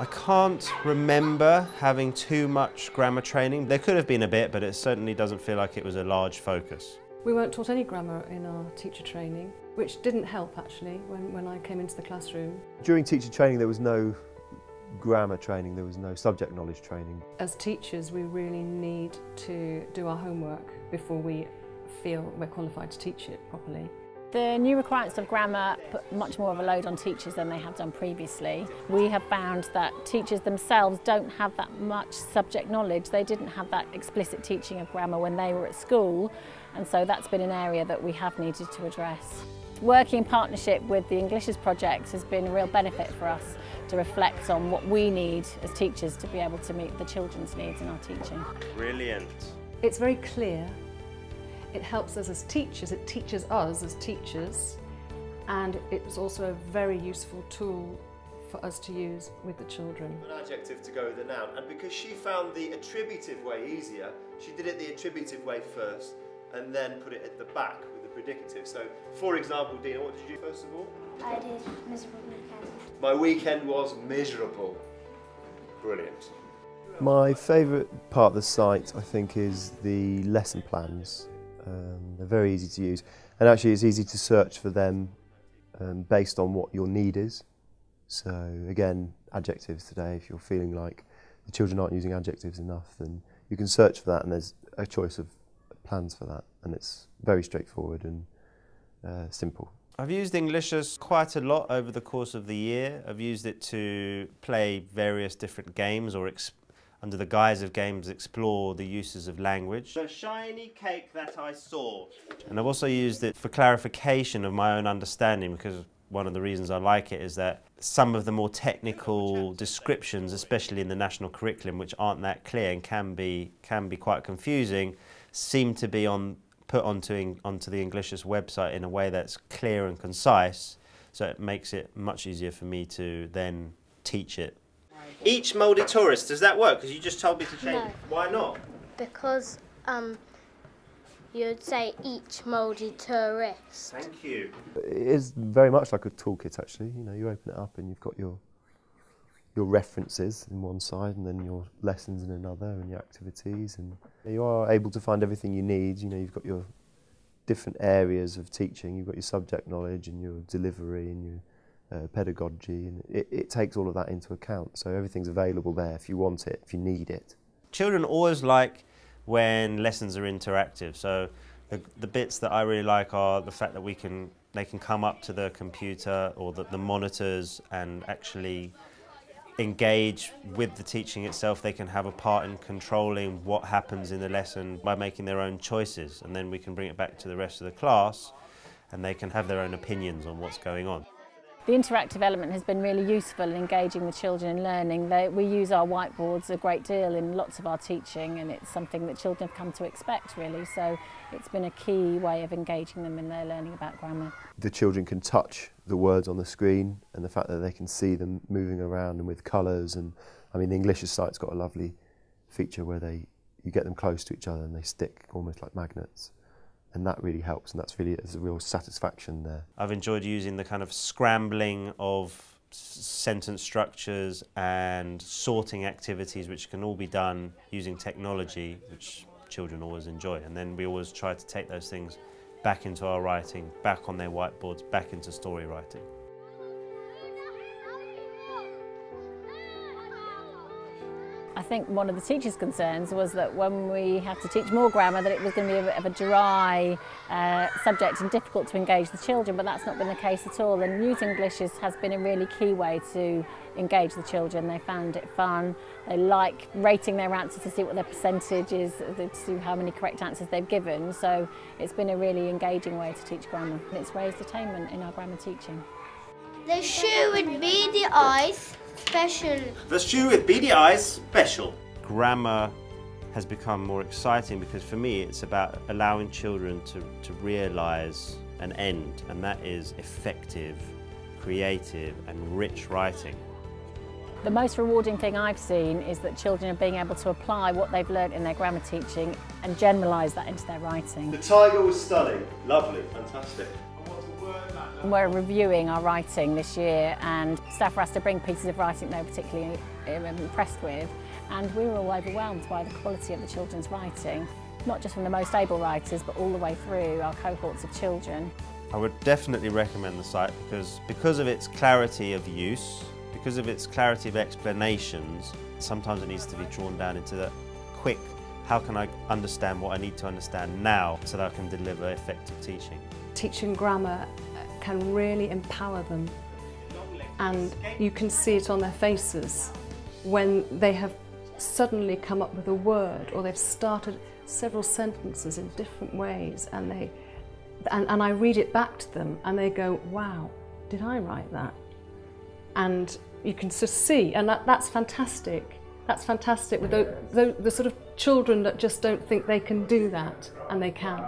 I can't remember having too much grammar training. There could have been a bit, but it certainly doesn't feel like it was a large focus. We weren't taught any grammar in our teacher training, which didn't help actually when I came into the classroom. During teacher training there was no grammar training, there was no subject knowledge training. As teachers we really need to do our homework before we feel we're qualified to teach it properly. The new requirements of grammar put much more of a load on teachers than they have done previously. We have found that teachers themselves don't have that much subject knowledge. They didn't have that explicit teaching of grammar when they were at school, and so that's been an area that we have needed to address. Working in partnership with the Englicious project has been a real benefit for us to reflect on what we need as teachers to be able to meet the children's needs in our teaching. Brilliant. It's very clear. It helps us as teachers, it teaches us as teachers, and it's also a very useful tool for us to use with the children. An adjective to go with the noun, and because she found the attributive way easier, she did it the attributive way first and then put it at the back with the predicative. So, for example, Dina, what did you do first of all? I did miserable weekend. My weekend was miserable. Brilliant. My favourite part of the site, I think, is the lesson plans. They're very easy to use, and actually it's easy to search for them based on what your need is. So again, adjectives today, if you're feeling like the children aren't using adjectives enough, then you can search for that, and there's a choice of plans for that, and it's very straightforward and simple. I've used Englicious quite a lot over the course of the year. I've used it to play various different games or under the guise of games, explore the uses of language. The shiny cake that I saw. And I've also used it for clarification of my own understanding, because one of the reasons I like it is that some of the more technical descriptions, especially in the national curriculum, which aren't that clear and can be quite confusing, seem to be put onto the Englicious website in a way that's clear and concise, so it makes it much easier for me to then teach it. Each mouldy tourist, does that work? Because you just told me to change. No. Why not? Because you'd say each mouldy tourist. Thank you. It is very much like a toolkit actually. You know, you open it up and you've got your references in one side and then your lessons in another and your activities, and you are able to find everything you need. You know, you've got your different areas of teaching, you've got your subject knowledge and your delivery and your pedagogy, and it takes all of that into account, so everything's available there if you want it, if you need it. Children always like when lessons are interactive, so the bits that I really like are the fact that they can come up to the computer or the monitors and actually engage with the teaching itself. They can have a part in controlling what happens in the lesson by making their own choices, and then we can bring it back to the rest of the class and they can have their own opinions on what's going on. The interactive element has been really useful in engaging the children in learning. We use our whiteboards a great deal in lots of our teaching, and it's something that children have come to expect really, so it's been a key way of engaging them in their learning about grammar. The children can touch the words on the screen, and the fact that they can see them moving around and with colours, and I mean the Englicious site's got a lovely feature where you get them close to each other and they stick almost like magnets. And that really helps, and there's a real satisfaction there. I've enjoyed using the kind of scrambling of sentence structures and sorting activities, which can all be done using technology, which children always enjoy. And then we always try to take those things back into our writing, back on their whiteboards, back into story writing. I think one of the teachers' concerns was that when we have to teach more grammar that it was going to be a bit of a dry subject and difficult to engage the children, but that's not been the case at all, and using Englicious has been a really key way to engage the children. They found it fun, they like rating their answers to see what their percentage is, to see how many correct answers they've given, so it's been a really engaging way to teach grammar, and it's raised attainment in our grammar teaching. The shoe with beady eyes. Special. The shoe with beady eyes, special. Grammar has become more exciting because for me it's about allowing children to realise an end, and that is effective, creative and rich writing. The most rewarding thing I've seen is that children are being able to apply what they've learnt in their grammar teaching and generalise that into their writing. The tiger was stunning, lovely, fantastic. And what's the word that We're reviewing our writing this year, and staff were asked to bring pieces of writing they were particularly impressed with, and we were all overwhelmed by the quality of the children's writing, not just from the most able writers but all the way through our cohorts of children. I would definitely recommend the site because of its clarity of use, because of its clarity of explanations. Sometimes it needs to be drawn down into the quick, how can I understand what I need to understand now so that I can deliver effective teaching. Teaching grammar can really empower them, and you can see it on their faces when they have suddenly come up with a word, or they've started several sentences in different ways, and I read it back to them and they go, wow, did I write that? And you can just see, and that's fantastic. That's fantastic with the sort of children that just don't think they can do that, and they can.